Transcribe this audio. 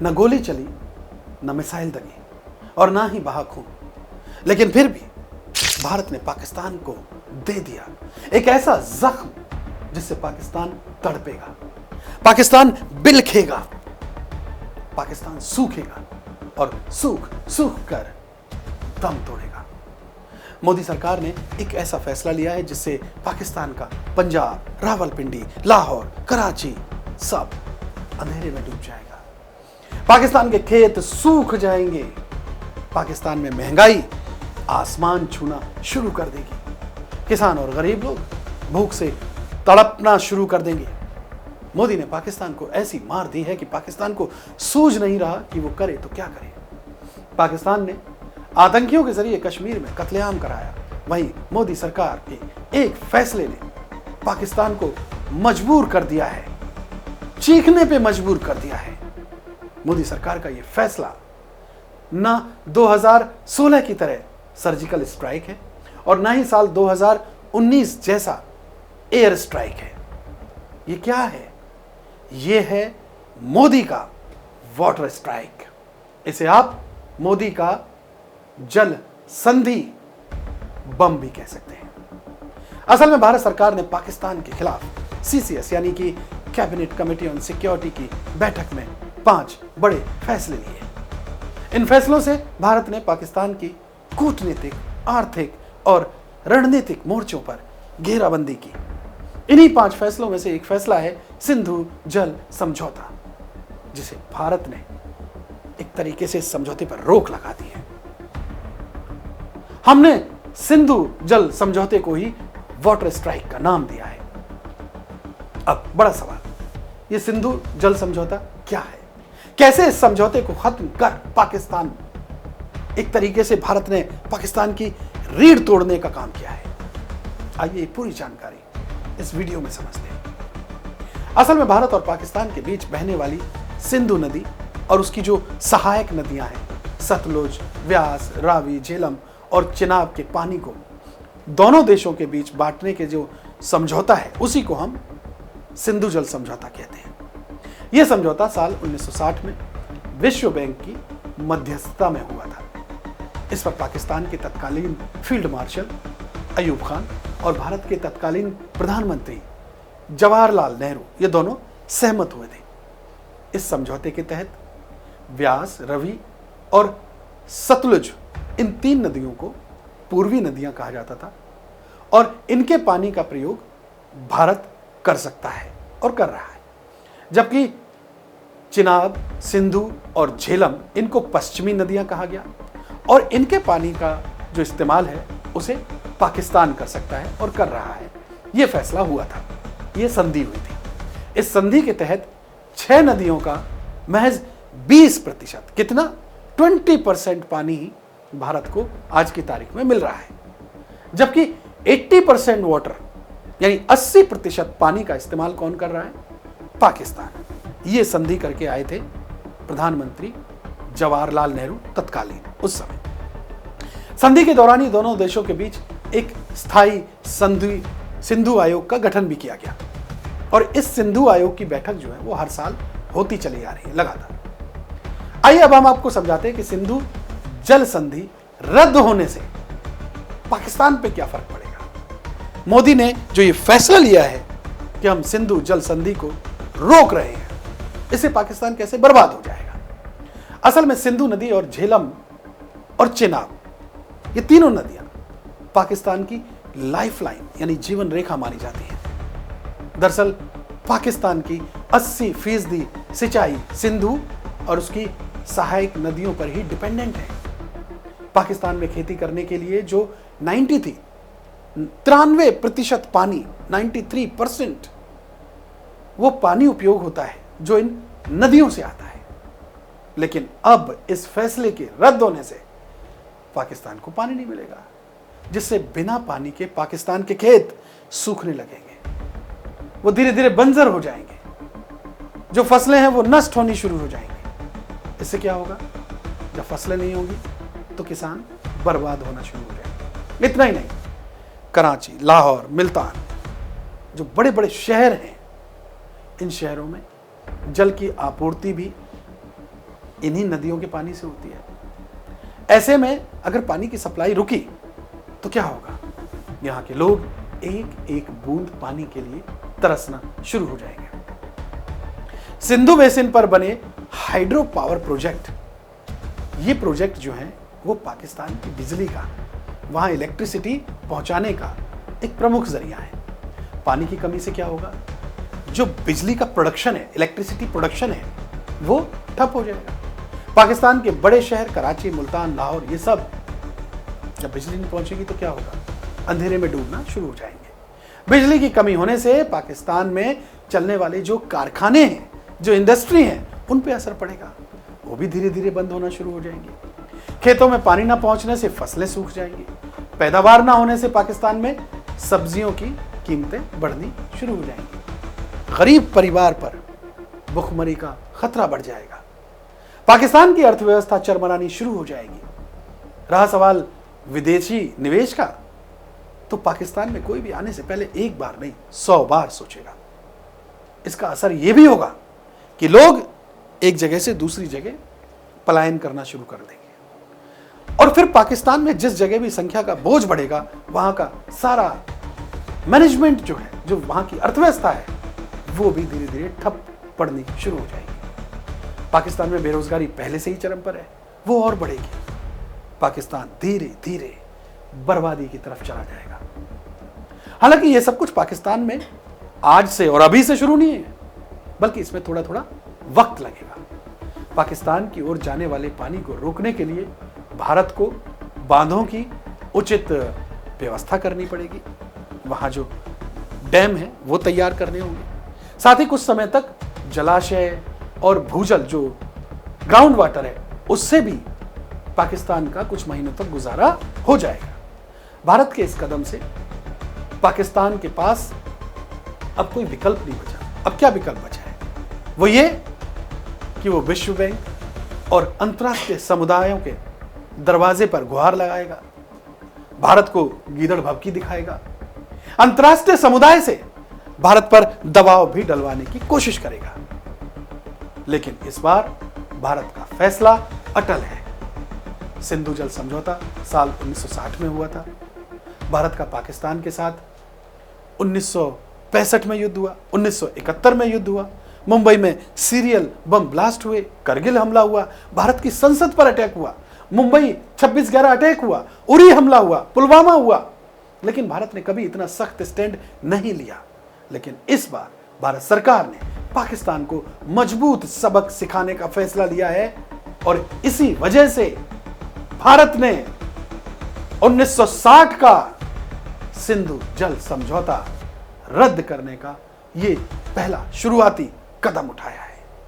न गोली चली, न मिसाइल दगी और ना ही बहा खून, लेकिन फिर भी भारत ने पाकिस्तान को दे दिया एक ऐसा जख्म जिससे पाकिस्तान तड़पेगा, पाकिस्तान बिलखेगा, पाकिस्तान सूखेगा और सूख सूख कर दम तोड़ेगा। मोदी सरकार ने एक ऐसा फैसला लिया है जिससे पाकिस्तान का पंजाब, रावलपिंडी, लाहौर, कराची सब अंधेरे में डूब जाएगा। पाकिस्तान के खेत सूख जाएंगे, पाकिस्तान में महंगाई आसमान छूना शुरू कर देगी, किसान और गरीब लोग भूख से तड़पना शुरू कर देंगे। मोदी ने पाकिस्तान को ऐसी मार दी है कि पाकिस्तान को सूझ नहीं रहा कि वो करे तो क्या करे। पाकिस्तान ने आतंकियों के जरिए कश्मीर में कत्लेआम कराया, वहीं मोदी सरकार के एक फैसले ने पाकिस्तान को मजबूर कर दिया है, चीखने पे मजबूर कर दिया है। मोदी सरकार का यह फैसला ना 2016 की तरह सर्जिकल स्ट्राइक है और ना ही साल 2019 जैसा एयर स्ट्राइक है। ये क्या है? ये है मोदी का वाटर स्ट्राइक। इसे आप मोदी का जल संधि बम भी कह सकते हैं। असल में भारत सरकार ने पाकिस्तान के खिलाफ CCS यानी कि कैबिनेट कमेटी ऑन सिक्योरिटी की बैठक में 5 बड़े फैसले लिए। इन फैसलों से भारत ने पाकिस्तान की कूटनीतिक, आर्थिक और रणनीतिक मोर्चों पर घेराबंदी की। इन्हीं 5 फैसलों में से एक फैसला है सिंधु जल समझौता, जिसे भारत ने एक तरीके से इस समझौते पर रोक लगा दी है। हमने सिंधु जल समझौते को ही वाटर स्ट्राइक का नाम दिया है। अब बड़ा सवाल, यह सिंधु जल समझौता क्या है? कैसे इस समझौते को खत्म कर पाकिस्तान, एक तरीके से भारत ने पाकिस्तान की रीढ़ तोड़ने का काम किया है? आइए पूरी जानकारी इस वीडियो में समझते हैं। असल में भारत और पाकिस्तान के बीच बहने वाली सिंधु नदी और उसकी जो सहायक नदियां हैं, सतलुज, व्यास, रावी, झेलम और चिनाब के पानी को दोनों देशों के बीच बांटने के जो समझौता है, उसी को हम सिंधु जल समझौता कहते हैं। यह समझौता साल 1960 में विश्व बैंक की मध्यस्थता में हुआ था। इस पर पाकिस्तान के तत्कालीन फील्ड मार्शल अयूब खान और भारत के तत्कालीन प्रधानमंत्री जवाहरलाल नेहरू, ये दोनों सहमत हुए थे। इस समझौते के तहत व्यास, रवि और सतलुज, इन 3 नदियों को पूर्वी नदियां कहा जाता था और इनके पानी का प्रयोग भारत कर सकता है और कर रहा है, जबकि चिनाब, सिंधु और झेलम, इनको पश्चिमी नदियां कहा गया और इनके पानी का जो इस्तेमाल है उसे पाकिस्तान कर सकता है और कर रहा है। यह फैसला हुआ था, यह संधि हुई थी। इस संधि के तहत 6 नदियों का महज 20%, कितना 20% पानी ही भारत को आज की तारीख में मिल रहा है, जबकि 80% वाटर यानी 80% पानी का इस्तेमाल कौन कर रहा है? पाकिस्तान। ये संधि करके आए थे प्रधानमंत्री जवाहरलाल नेहरू तत्कालीन उस समय। संधि के दौरान ही दोनों देशों के बीच एक स्थायी सिंधु आयोग का गठन भी किया गया और इस सिंधु आयोग की बैठक जो है वो हर साल होती चली आ रही है लगातार। आइए अब हम आपको समझाते हैं कि सिंधु जल संधि रद्द होने से पाकिस्तान पे क्या फर्क पड़ेगा। मोदी ने जो ये फैसला लिया है कि हम सिंधु जल संधि को रोक रहे हैं, इससे पाकिस्तान कैसे बर्बाद हो जाएगा। असल में सिंधु नदी और झेलम और चिनाब, ये तीनों नदियां पाकिस्तान की लाइफलाइन यानी जीवन रेखा मानी जाती है। दरअसल पाकिस्तान की 80% सिंचाई सिंधु और उसकी सहायक नदियों पर ही डिपेंडेंट है। पाकिस्तान में खेती करने के लिए जो 93% पानी, 93% वो पानी उपयोग होता है जो इन नदियों से आता है। लेकिन अब इस फैसले के रद्द होने से पाकिस्तान को पानी नहीं मिलेगा, जिससे बिना पानी के पाकिस्तान के खेत सूखने लगेंगे, वो धीरे धीरे बंजर हो जाएंगे, जो फसलें हैं वो नष्ट होनी शुरू हो जाएंगी। इससे क्या होगा? जब फसलें नहीं होंगी तो किसान बर्बाद होना शुरू हो जाएंगे। इतना ही नहीं, कराची, लाहौर, मुल्तान, जो बड़े बड़े शहर हैं, इन शहरों में जल की आपूर्ति भी इन्हीं नदियों के पानी से होती है। ऐसे में अगर पानी की सप्लाई रुकी तो क्या होगा? यहाँ के लोग एक एक बूंद पानी के लिए तरसना शुरू हो जाएंगे। सिंधु बेसिन पर बने हाइड्रो पावर प्रोजेक्ट, ये प्रोजेक्ट जो है वो पाकिस्तान की बिजली का, वहां इलेक्ट्रिसिटी पहुंचाने का एक प्रमुख जरिया है। पानी की कमी से क्या होगा? जो बिजली का प्रोडक्शन है, इलेक्ट्रिसिटी प्रोडक्शन है, वो ठप हो जाएगा। पाकिस्तान के बड़े शहर कराची, मुल्तान, लाहौर, ये सब जब बिजली नहीं पहुंचेगी तो क्या होगा? अंधेरे में डूबना शुरू हो जाएंगे। बिजली की कमी होने से पाकिस्तान में चलने वाले जो कारखाने हैं, जो इंडस्ट्री हैं, उन पे असर पड़ेगा। वो भी धीरे धीरे बंद होना शुरू हो जाएंगे। खेतों में पानी ना पहुंचने से फसलें सूख जाएंगी। पैदावार ना होने से पाकिस्तान में सब्जियों की कीमतें बढ़नी शुरू हो जाएंगी। गरीब परिवार पर भुखमरी का खतरा बढ़ जाएगा। पाकिस्तान की अर्थव्यवस्था चरमरानी शुरू हो जाएगी। रहा सवाल विदेशी निवेश का, तो पाकिस्तान में कोई भी आने से पहले एक बार नहीं 100 बार सोचेगा। इसका असर यह भी होगा कि लोग एक जगह से दूसरी जगह पलायन करना शुरू कर देंगे, और फिर पाकिस्तान में जिस जगह भी संख्या का बोझ बढ़ेगा, वहां का सारा मैनेजमेंट जो है, जो वहां की अर्थव्यवस्था है, वो भी धीरे धीरे ठप पड़नी शुरू हो जाएगी। पाकिस्तान में बेरोजगारी पहले से ही चरम पर है, वो और बढ़ेगी। पाकिस्तान धीरे धीरे बर्बादी की तरफ चला जाएगा। हालांकि ये सब कुछ पाकिस्तान में आज से और अभी से शुरू नहीं है, बल्कि इसमें थोड़ा थोड़ा वक्त लगेगा। पाकिस्तान की ओर जाने वाले पानी को रोकने के लिए भारत को बांधों की उचित व्यवस्था करनी पड़ेगी। वहां जो डैम है वो तैयार करने होंगे। साथ ही कुछ समय तक जलाशय और भूजल, जो ग्राउंड वाटर है, उससे भी पाकिस्तान का कुछ महीनों तक गुजारा हो जाएगा। भारत के इस कदम से पाकिस्तान के पास अब कोई विकल्प नहीं बचा। अब क्या विकल्प बचा है? वो ये कि वो विश्व बैंक और अंतर्राष्ट्रीय समुदायों के दरवाजे पर गुहार लगाएगा, भारत को गीदड़ भभकी दिखाएगा, अंतर्राष्ट्रीय समुदाय से भारत पर दबाव भी डलवाने की कोशिश करेगा। लेकिन इस बार भारत का फैसला अटल है। सिंधु जल समझौता साल 1960 में हुआ था। भारत का पाकिस्तान के साथ 1965 में युद्ध हुआ, 1971 में युद्ध हुआ, मुंबई में सीरियल बम ब्लास्ट हुए, करगिल हमला हुआ, भारत की संसद पर अटैक हुआ, मुंबई 26/11 अटैक हुआ, उरी हमला हुआ, पुलवामा हुआ। लेकिन भारत ने कभी इतना सख्त स्टैंड नहीं लिया। लेकिन इस बार भारत सरकार ने पाकिस्तान को मजबूत सबक सिखाने का फैसला लिया है, और इसी वजह से भारत ने 1960 का सिंधु जल समझौता रद्द करने का ये पहला शुरुआती कदम उठाया है।